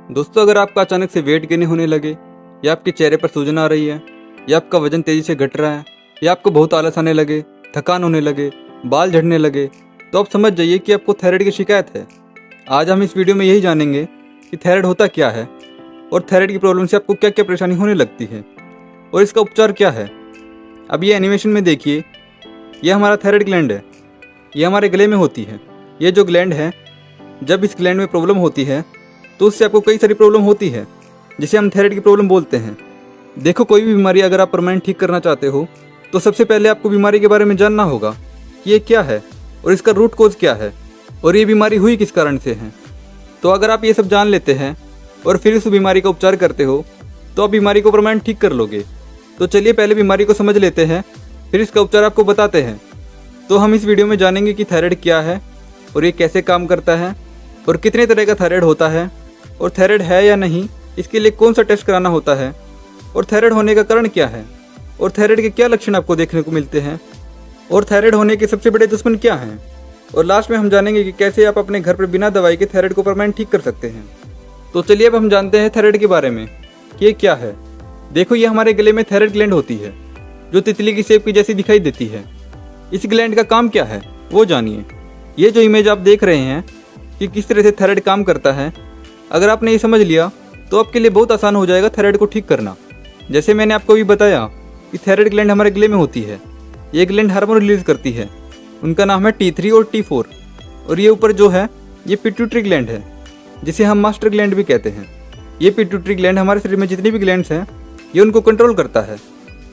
दोस्तों, अगर आपका अचानक से वेट गेन होने लगे, या आपके चेहरे पर सूजन आ रही है, या आपका वजन तेज़ी से घट रहा है, या आपको बहुत आलस आने लगे, थकान होने लगे, बाल झड़ने लगे, तो आप समझ जाइए कि आपको थायराइड की शिकायत है। आज हम इस वीडियो में यही जानेंगे कि थायराइड होता क्या है और थायराइड की प्रॉब्लम से आपको क्या क्या परेशानी होने लगती है और इसका उपचार क्या है। अब ये एनिमेशन में देखिए, ये हमारा थायराइड ग्लैंड है। ये हमारे गले में होती है। ये जो ग्लैंड है, जब इस ग्लैंड में प्रॉब्लम होती है तो उससे आपको कई सारी प्रॉब्लम होती है, जिसे हम थायराइड की प्रॉब्लम बोलते हैं। देखो, कोई भी बीमारी अगर आप परमानेंट ठीक करना चाहते हो तो सबसे पहले आपको बीमारी के बारे में जानना होगा कि ये क्या है और इसका रूट कोज क्या है और ये बीमारी हुई किस कारण से है। तो अगर आप ये सब जान लेते हैं और फिर उस बीमारी का उपचार करते हो तो आप बीमारी को परमानेंट ठीक कर लोगे। तो चलिए पहले बीमारी को समझ लेते हैं, फिर इसका उपचार आपको बताते हैं। तो हम इस वीडियो में जानेंगे कि थायराइड क्या है और ये कैसे काम करता है और कितने तरह का थायराइड होता है और थायराइड है या नहीं, इसके लिए कौन सा टेस्ट कराना होता है और थायराइड होने का कारण क्या है और थायराइड के क्या लक्षण आपको देखने को मिलते हैं और थायराइड होने के सबसे बड़े दुश्मन क्या हैं। और लास्ट में हम जानेंगे कि कैसे आप अपने घर पर बिना दवाई के थायराइड को परमानेंट ठीक कर सकते हैं। तो चलिए अब हम जानते हैं थायराइड के बारे में कि ये क्या है। देखो, ये हमारे गले में थायराइड ग्लैंड होती है जो तितली की सेब की जैसी दिखाई देती है। इस ग्लैंड का काम क्या है वो जानिए। ये जो इमेज आप देख रहे हैं कि किस तरह से थायराइड काम करता है, अगर आपने ये समझ लिया तो आपके लिए बहुत आसान हो जाएगा थायराइड को ठीक करना। जैसे मैंने आपको भी बताया कि थायराइड ग्लैंड हमारे गले में होती है। ये ग्लैंड हार्मोन रिलीज करती है, उनका नाम है T3 और T4। और ये ऊपर जो है ये पिट्यूटरी ग्लैंड है, जिसे हम मास्टर ग्लैंड भी कहते हैं। ये पिट्यूटरी ग्लैंड हमारे शरीर में जितनी भी ग्लैंड्स हैं ये उनको कंट्रोल करता है,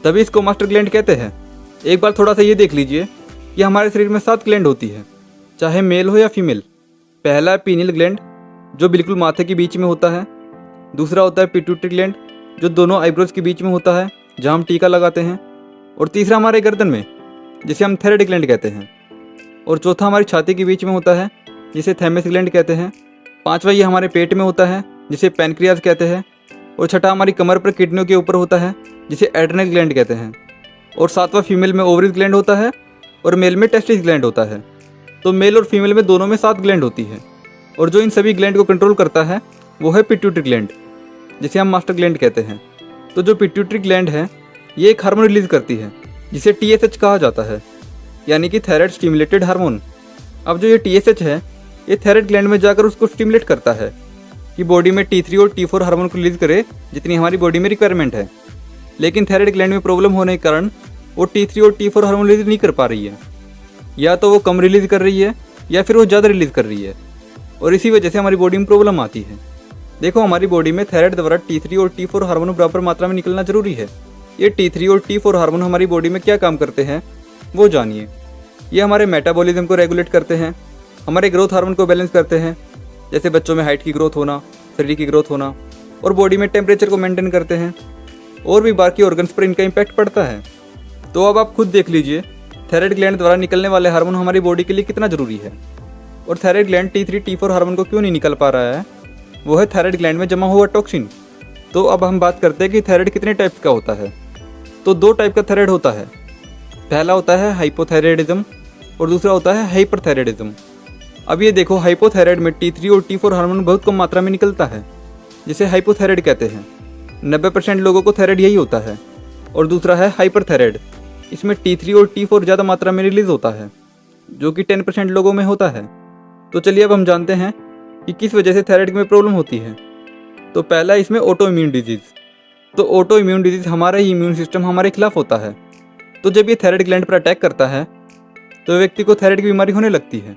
तभी इसको मास्टर ग्लैंड कहते हैं। एक बार थोड़ा सा ये देख लीजिए कि हमारे शरीर में 7 ग्लैंड होती है, चाहे मेल हो या फीमेल। पहला है पीनियल ग्लैंड जो बिल्कुल माथे के बीच में होता है। दूसरा होता है पिट्यूटरी ग्लैंड जो दोनों आईब्रोज के बीच में होता है, जहाँ हम टीका लगाते हैं। और तीसरा हमारे गर्दन में, जिसे हम थायराइड ग्लैंड कहते हैं। और चौथा हमारी छाती के बीच में होता है, जिसे थाइमस ग्लैंड कहते हैं। पांचवा ये हमारे पेट में होता है, जिसे पैनक्रियाज कहते हैं। और छठा हमारी कमर पर किडनियों के ऊपर होता है, जिसे एड्रेनल ग्लैंड कहते हैं। और सातवां फीमेल में ओवरीज ग्लैंड होता है और मेल में टेस्टिस ग्लैंड होता है। तो मेल और फीमेल में दोनों में 7 ग्लैंड होती है। और जो इन सभी ग्लैंड को कंट्रोल करता है वो है पिट्यूटरी ग्लैंड, जिसे हम मास्टर ग्लैंड कहते हैं। तो जो पिट्यूटरी ग्लैंड है ये एक हार्मोन रिलीज करती है जिसे TSH कहा जाता है, यानी कि थायराइड स्टिमुलेटेड हार्मोन। अब जो ये TSH है ये थायराइड ग्लैंड में जाकर उसको स्टिमुलेट करता है कि बॉडी में T3 और T4 हार्मोन को रिलीज करे, जितनी हमारी बॉडी में रिक्वायरमेंट है। लेकिन थायराइड ग्लैंड में प्रॉब्लम होने के कारण वो T3 और T4 हार्मोन रिलीज नहीं कर पा रही है, या तो वो कम रिलीज कर रही है या फिर वो ज़्यादा रिलीज कर रही है। और इसी वजह से हमारी बॉडी में प्रॉब्लम आती है। देखो, हमारी बॉडी में थायराइड द्वारा T3 और T4 हार्मोन बराबर मात्रा में निकलना जरूरी है। ये T3 और T4 हार्मोन हमारी बॉडी में क्या काम करते हैं वो जानिए। ये हमारे मेटाबॉलिज्म को रेगुलेट करते हैं, हमारे ग्रोथ हार्मोन को बैलेंस करते हैं, जैसे बच्चों में हाइट की ग्रोथ होना, शरीर की ग्रोथ होना, और बॉडी में टेम्परेचर को मेंटेन करते हैं। और भी बाकी ऑर्गन्स पर इनका इम्पैक्ट पड़ता है। तो अब आप खुद देख लीजिए थायराइड ग्लैंड द्वारा निकलने वाले हार्मोन हमारी बॉडी के लिए कितना जरूरी है। और thyroid gland T3 T4 hormone को क्यों नहीं निकल पा रहा है, वो है थायराइड ग्लैंड में जमा हुआ टॉक्सिन। तो अब हम बात करते हैं कि थायराइड कितने टाइप का होता है। तो 2 टाइप का थायराइड होता है। पहला होता है हाइपोथायराइडिज्म और दूसरा होता है हाइपरथायराइडिज्म। अब ये देखो, हाइपोथायराइड में T3 और T4 हार्मोन बहुत कम मात्रा में निकलता है, जिसे हाइपोथायराइड कहते हैं। 90% लोगों को थायराइड यही होता है। और दूसरा है हाइपरथायराइड, इसमें T3 और T4 ज़्यादा मात्रा में रिलीज होता है, जो कि 10% लोगों में होता है। तो चलिए अब हम जानते हैं कि किस वजह से थायराइड में प्रॉब्लम होती है। तो पहला इसमें ऑटो इम्यून डिजीज़। तो ऑटो इम्यून डिजीज़ हमारा ही इम्यून सिस्टम हमारे खिलाफ होता है। तो जब ये थायराइड ग्लैंड पर अटैक करता है तो व्यक्ति को थायराइड की बीमारी होने लगती है।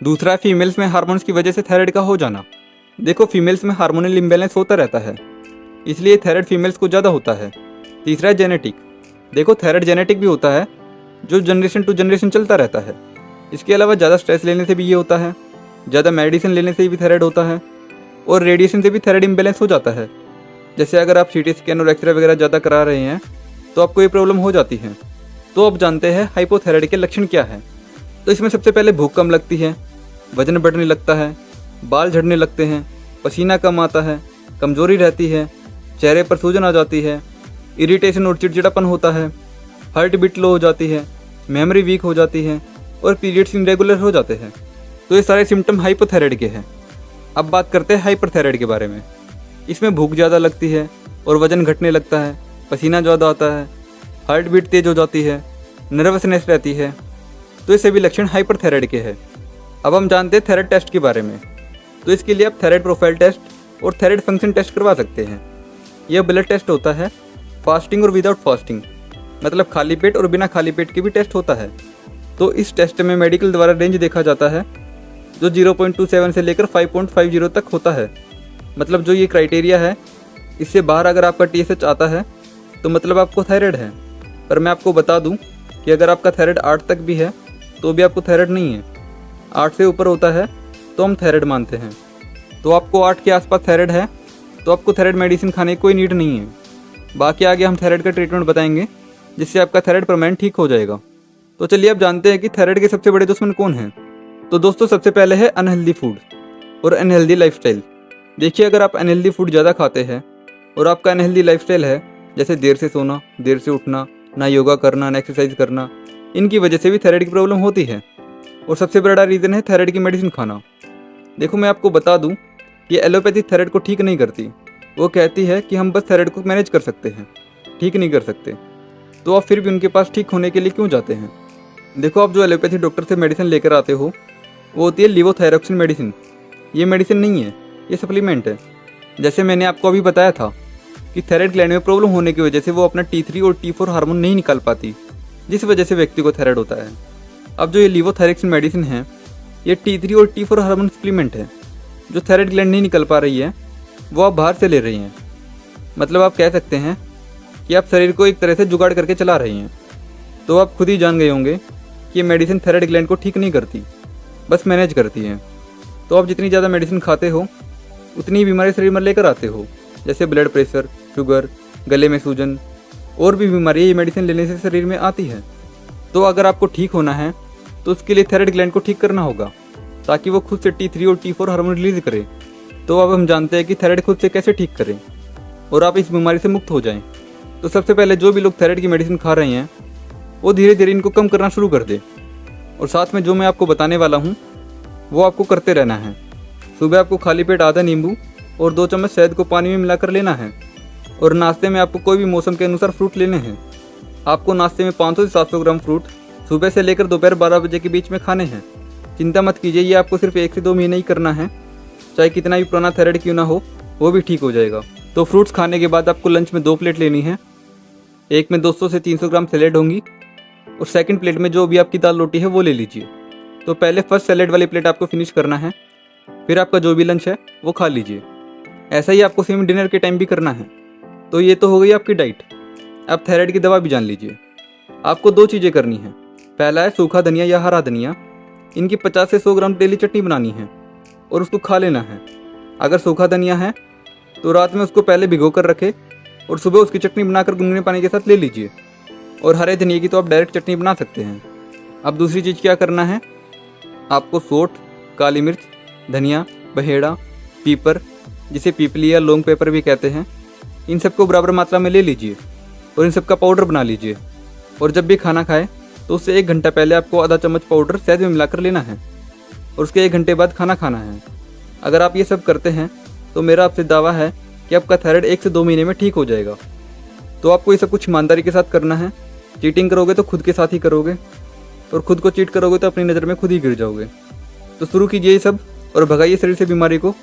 दूसरा, फीमेल्स में हार्मोन्स की वजह से थायराइड का हो जाना। देखो, फीमेल्स में हार्मोनल इम्बैलेंस होता रहता है, इसलिए थायराइड फीमेल्स को ज़्यादा होता है। तीसरा है जेनेटिक। देखो, थायराइड जेनेटिक भी होता है जो जनरेशन टू जनरेशन चलता रहता है। इसके अलावा ज़्यादा स्ट्रेस लेने से भी ये होता है, ज़्यादा मेडिसिन लेने से भी थायराइड होता है, और रेडिएशन से भी थायराइड इम्बैलेंस हो जाता है। जैसे अगर आप CT स्कैन और एक्सरे वगैरह ज़्यादा करा रहे हैं तो आपको ये प्रॉब्लम हो जाती है। तो अब जानते हैं हाइपोथायराइड के लक्षण क्या है। तो इसमें सबसे पहले भूख कम लगती है, वजन बढ़ने लगता है, बाल झड़ने लगते हैं, पसीना कम आता है, कमजोरी रहती है, चेहरे पर सूजन आ जाती है, इरिटेशन और चिड़चिड़ापन होता है, हार्ट बीट लो हो जाती है, मेमोरी वीक हो जाती है और पीरियड्स इरेगुलर हो जाते हैं। तो ये सारे सिम्टम हाइपोथायराइड के हैं। अब बात करते हैं हाइपरथायराइड के बारे में। इसमें भूख ज़्यादा लगती है और वज़न घटने लगता है, पसीना ज़्यादा आता है, हार्ट बीट तेज़ हो जाती है, नर्वसनेस रहती है। तो ये सभी लक्षण हाइपरथायराइड के हैं। अब हम जानते हैं थायराइड टेस्ट के बारे में। तो इसके लिए आप थायराइड प्रोफाइल टेस्ट और थायराइड फंक्शन टेस्ट करवा सकते हैं। यह ब्लड टेस्ट होता है, फास्टिंग और विदाउट फास्टिंग, मतलब खाली पेट और बिना खाली पेट के भी टेस्ट होता है। तो इस टेस्ट में मेडिकल द्वारा रेंज देखा जाता है जो 0.27 से लेकर 5.50 तक होता है। मतलब जो ये क्राइटेरिया है, इससे बाहर अगर आपका TSH आता है तो मतलब आपको थायराइड है। पर मैं आपको बता दूं कि अगर आपका थायराइड 8 तक भी है तो भी आपको थायराइड नहीं है। 8 से ऊपर होता है तो हम थायराइड मानते हैं। तो आपको 8 के आसपास थायराइड है तो आपको थायराइड मेडिसिन खाने की कोई नीड नहीं है। बाकी आगे हम थायराइड का ट्रीटमेंट बताएंगे जिससे आपका थायराइड परमानेंट ठीक हो जाएगा। तो चलिए अब जानते हैं कि थायराइड के सबसे बड़े दुश्मन कौन हैं। तो दोस्तों सबसे पहले है अनहेल्दी फूड और अनहेल्दी लाइफस्टाइल। देखिए, अगर आप अनहेल्दी फूड ज़्यादा खाते हैं और आपका अनहेल्दी लाइफस्टाइल है, जैसे देर से सोना, देर से उठना, ना योगा करना, ना एक्सरसाइज करना, इनकी वजह से भी थायराइड की प्रॉब्लम होती है। और सबसे बड़ा रीज़न है थायराइड की मेडिसिन खाना। देखो, मैं आपको बता दूं कि एलोपैथी थायराइड को ठीक नहीं करती। वो कहती है कि हम बस थायराइड को मैनेज कर सकते हैं, ठीक नहीं कर सकते। तो आप फिर भी उनके पास ठीक होने के लिए क्यों जाते हैं? देखो, आप जो एलोपैथी डॉक्टर से मेडिसिन लेकर आते हो वो होती है लिवोथायरॉक्सिन मेडिसिन। ये मेडिसिन नहीं है, ये सप्लीमेंट है। जैसे मैंने आपको अभी बताया था कि थायराइड ग्लैंड में प्रॉब्लम होने की वजह से वो अपना T3 और T4 हार्मोन नहीं निकाल पाती, जिस वजह से व्यक्ति को थायराइड होता है। अब जो ये लिवोथायरॉक्सिन मेडिसिन है, ये T3 और T4 हार्मोन सप्लीमेंट है। जो थायराइड ग्लैंड नहीं निकल पा रही है वो आप बाहर से ले रही हैं। मतलब आप कह सकते हैं कि आप शरीर को एक तरह से जुगाड़ करके चला रही हैं। तो आप खुद ही जान गए होंगे कि ये मेडिसिन थायराइड ग्लैंड को ठीक नहीं करती, बस मैनेज करती हैं। तो आप जितनी ज़्यादा मेडिसिन खाते हो उतनी ही बीमारी शरीर में लेकर आते हो, जैसे ब्लड प्रेशर, शुगर, गले में सूजन और भी बीमारी ये मेडिसिन लेने से शरीर में आती है। तो अगर आपको ठीक होना है तो उसके लिए थायराइड ग्लैंड को ठीक करना होगा ताकि वो खुद से T3 और T4 हार्मोन रिलीज करे। तो अब हम जानते हैं कि थायराइड खुद से कैसे ठीक करें और आप इस बीमारी से मुक्त हो जाएं। तो सबसे पहले जो भी लोग थायराइड की मेडिसिन खा रहे हैं वो धीरे धीरे इनको कम करना शुरू कर दे। और साथ में जो मैं आपको बताने वाला हूँ वो आपको करते रहना है। सुबह आपको खाली पेट आधा नींबू और 2 चम्मच शहद को पानी में मिलाकर लेना है। और नाश्ते में आपको कोई भी मौसम के अनुसार फ्रूट लेने हैं। आपको नाश्ते में 500 से 700 ग्राम फ्रूट सुबह से लेकर दोपहर 12 बजे के बीच में खाने हैं। चिंता मत कीजिए, ये आपको सिर्फ 1 से 2 महीने ही करना है। चाहे कितना भी पुराना थायराइड क्यों ना हो, वो भी ठीक हो जाएगा। तो फ्रूट्स खाने के बाद आपको लंच में 2 प्लेट लेनी है। एक में 200 से 300 ग्राम सैलेड होंगी और सेकंड प्लेट में जो भी आपकी दाल रोटी है वो ले लीजिए। तो पहले फर्स्ट सैलेड वाली प्लेट आपको फिनिश करना है, फिर आपका जो भी लंच है वो खा लीजिए। ऐसा ही आपको सेम डिनर के टाइम भी करना है। तो ये तो हो गई आपकी डाइट। अब थायराइड की दवा भी जान लीजिए। आपको 2 चीज़ें करनी है। पहला है सूखा धनिया या हरा धनिया। इनकी 50 से 100 ग्राम डेली चटनी बनानी है और उसको खा लेना है। अगर सूखा धनिया है तो रात में उसको पहले भिगो कर रखे और सुबह उसकी चटनी बनाकर गुनगुने पानी के साथ ले लीजिए। और हरे धनिया की तो आप डायरेक्ट चटनी बना सकते हैं। अब दूसरी चीज़ क्या करना है, आपको सोंठ, काली मिर्च, धनिया, बहेड़ा, पीपर, जिसे पीपली या लौंग पेपर भी कहते हैं, इन सबको बराबर मात्रा में ले लीजिए और इन सब का पाउडर बना लीजिए। और जब भी खाना खाए तो उससे 1 घंटा पहले आपको आधा चम्मच पाउडर शहद में मिलाकर लेना है और उसके 1 घंटे बाद खाना खाना है। अगर आप ये सब करते हैं तो मेरा आपसे दावा है कि आपका थायराइड 1 से 2 महीने में ठीक हो जाएगा। तो आपको ये सब कुछ ईमानदारी के साथ करना है। चीटिंग करोगे तो खुद के साथ ही करोगे और खुद को चीट करोगे तो अपनी नज़र में खुद ही गिर जाओगे। तो शुरू कीजिए ये सब और भगाइए शरीर से बीमारी को।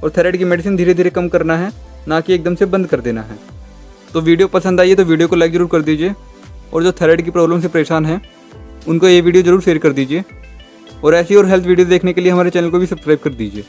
और थायराइड की मेडिसिन धीरे धीरे कम करना है, ना कि एकदम से बंद कर देना है। तो वीडियो पसंद आई है तो वीडियो को लाइक ज़रूर कर दीजिए और जो थायराइड की प्रॉब्लम से परेशान हैं उनको ये वीडियो ज़रूर शेयर कर दीजिए। और ऐसी और हेल्थ वीडियो देखने के लिए हमारे चैनल को भी सब्सक्राइब कर दीजिए।